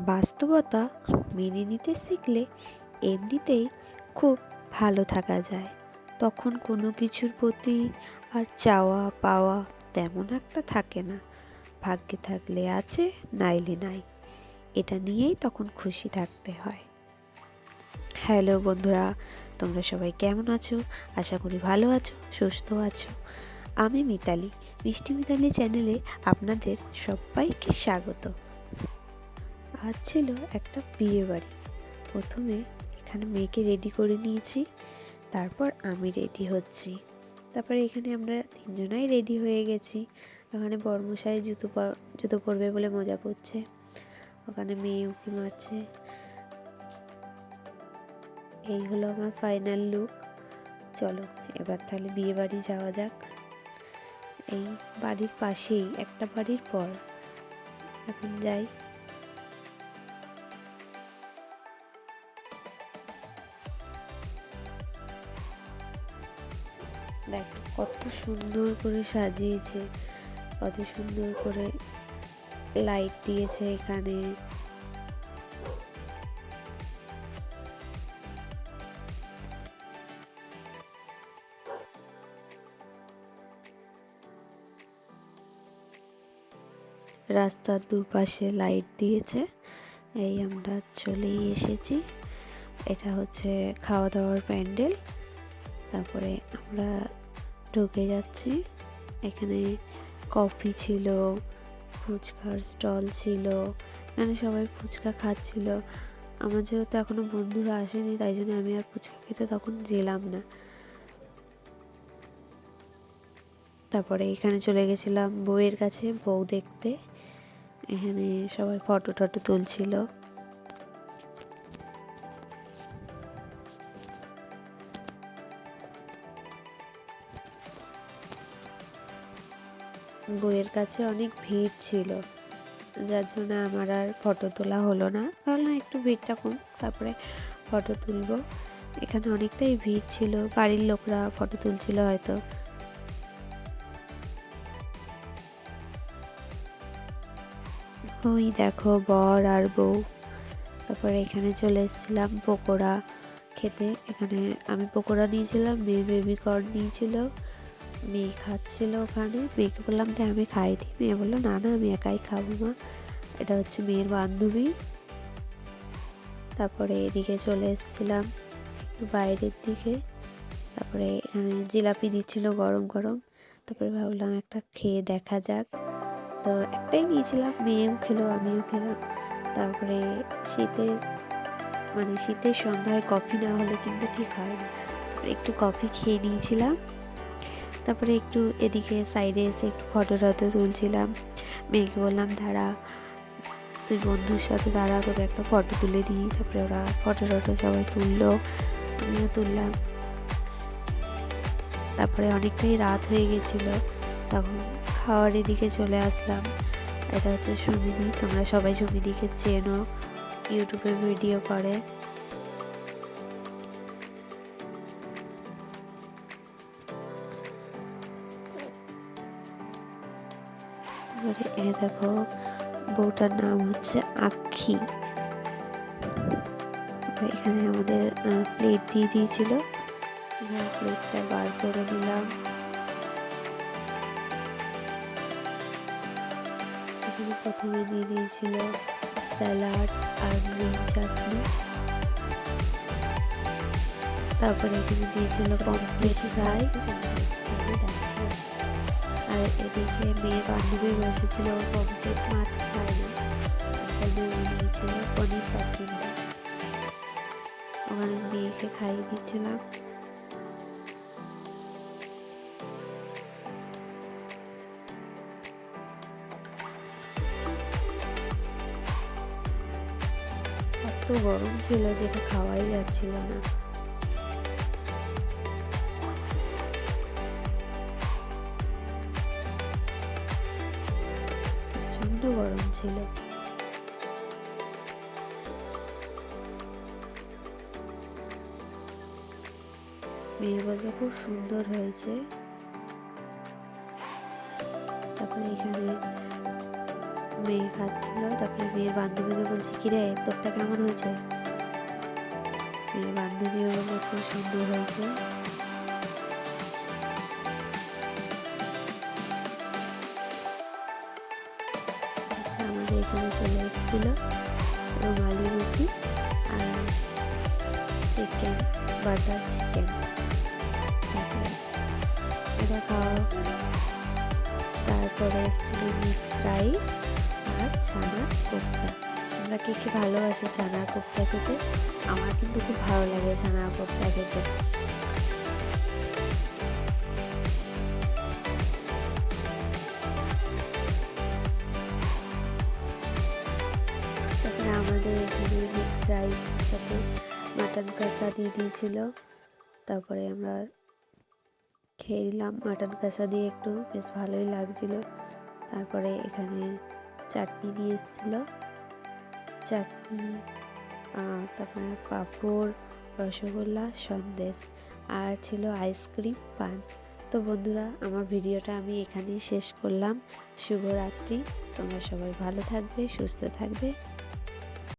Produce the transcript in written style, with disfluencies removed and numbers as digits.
বাস্তবতা মেনে নিতে শিখলে এমনিতেই খুব ভালো থাকা যায়। তখন কোনো কিছুর প্রতি আর চাওয়া পাওয়া তেমন একটা থাকে না। ভাগ্যে থাকলে আছে, নাইলে নাই, এটা নিয়েই তখন খুশি থাকতে হয়। হ্যালো বন্ধুরা, তোমরা সবাই কেমন আছো? আশা করি ভালো আছো, সুস্থ আছো। আমি মিতালি, মিষ্টি মিতালি চ্যানেলে আপনাদের সবাইকে স্বাগত। আজ ছিল একটা বিয়ে বাড়ি। প্রথমে এখানে মেয়েকে রেডি করে নিয়েছি, তারপর আমি রেডি হচ্ছি। তারপরে এখানে আমরা তিনজনাই রেডি হয়ে গেছি। ওখানে বরমশাই জুতো পরবে বলে মজা করছে, ওখানে মেয়ে উঁকি মারছে। এই হলো আমার ফাইনাল লুক। চলো এবার তাহলে বিয়ে বাড়ি যাওয়া যাক। এই বাড়ির পাশেই, একটা বাড়ির পর। এখন যাই। দেখো কত সুন্দর করে সাজিয়েছে, কত সুন্দর করে লাইট দিয়েছে এখানে। রাস্তার দুপাশে লাইট দিয়েছে। এই আমরা চলেই এসেছি। এটা হচ্ছে খাওয়া দাওয়ার প্যান্ডেল। তারপরে আমরা ঢুকে যাচ্ছি। এখানে কফি ছিল, ফুচকার স্টল ছিল, এখানে সবাই ফুচকা খাচ্ছিল। আমার যেহেতু এখনো বন্ধুরা আসেনি, তাই জন্য আমি আর ফুচকা খেতে তখন গেলাম না। তারপরে এখানে চলে গেছিলাম বউয়ের কাছে, বউ দেখতে। এখানে সবাই ফটো টটো তুলছিল। বউয়ের কাছে অনেক ভিড় ছিল, যার জন্য আমার আর ফটো তোলা হলো না। ভাবলাম একটু ভিড়টা কম, তারপরে ফটো তুলবো। এখানে অনেকটাই ভিড় ছিল, বাড়ির লোকরা ফটো তুলছিল হয়তো। ওই দেখো বর আর বউ। তারপরে এখানে চলে এসেছিলাম পকোড়া খেতে। এখানে আমি পকোড়া নিয়েছিলাম, মেয়ে বেবি কর্ন নিয়েছিল। মেয়ে খাচ্ছিল ওখানে, মেয়েকে বললাম তাই আমি খাই দিই। মেয়ে বললো না না, আমি একাই খাবো মা, এটা হচ্ছে মেয়ের বান্ধবী। তারপরে এদিকে চলে এসেছিলাম একটু বাইরের দিকে। তারপরে এখানে জিলাপি দিচ্ছিল গরম গরম। তারপরে ভাবলাম একটা খেয়ে দেখা যাক, তো একটাই নিয়েছিলাম। মেয়েও খেলো, আমিও খেলাম। তারপরে শীতের সন্ধ্যায় কফি না হলে কিন্তু ঠিক হয় না। একটু কফি খেয়ে নিয়েছিলাম। তারপরে একটু এদিকে সাইডে এসে একটু ফটো টটো তুলছিলাম। মেয়েকে বললাম দাঁড়া, তুই বন্ধুর সাথে দাঁড়া, তোকে একটা ফটো তুলে দিই। তারপরে ওরা ফটো টটো সবাই তুললো, আমিও তুললাম। তারপরে অনেকটাই রাত হয়ে গেছিলো, তখন খাওয়ার এদিকে চলে আসলাম। এটা হচ্ছে সুমিদি, তোমরা সবাই সুমিদিকে চেনো, ইউটিউবে ভিডিও করে। তারপরে এ দেখো, বউটার নাম হচ্ছে আক্ষি। এখানে আমাদের প্লেট দিয়ে দিয়েছিল, প্লেটটা বার করে নিলাম। এখানে প্রথমে দিয়ে দিয়েছিল স্যালাড আর গ্রিন চাটনি। তারপরে এখানে দিয়েছিল পমফ্রেট ফ্রাই। আর এদিকে মেয়ের বান্ধবী বসেছিল, পমফ্রেট মাছ খায় না, এখানে নিয়েছিল পনির পাসিন্দা। ওখানে মেয়েকে খাইয়ে দিচ্ছিলাম। এত গরম ছিল যেটা খাওয়াই যাচ্ছিল না। প্রচন্ড গরম ছিল। মেয়ে বলছে খুব সুন্দর হয়েছে। তারপরে এখানে মেয়ে খাচ্ছিল। তারপরে মেয়ের বান্ধবীকে বলছি, কিরে তোরটা কেমন হয়েছে? মেয়ের বান্ধবীও বললো খুব সুন্দর হয়েছে। আমাদের এখানে চলে এসেছিল রুমালি রুটি আর চিকেন, বাটার চিকেন। এটা খাওয়া, তারপরে এসেছিল মিক্স রাইস আর ছানার কোফতা। তোমরা কে কে ভালোবাসো ছানার কোফতা খেতে? আমার কিন্তু খুব ভালো লাগে ছানার কোফতা খেতে। তারপরে আমাদের এখানে মিক্স রাইস সাথে মাটন কষা দিয়ে দিয়েছিল। তারপরে আমরা খেয়ে নিলাম মাটন কষা দিয়ে, একটু বেশ ভালোই লাগছিল। তারপরে এখানে চাটনি নিয়ে এসেছিল, চাটনি, তারপরে পাঁপড়, রসগোল্লা, সন্দেশ আর ছিল আইসক্রিম, পান। তো বন্ধুরা, আমার ভিডিওটা আমি এখানেই শেষ করলাম। শুভরাত্রি। তোমরা সবাই ভালো থাকবে, সুস্থ থাকবে।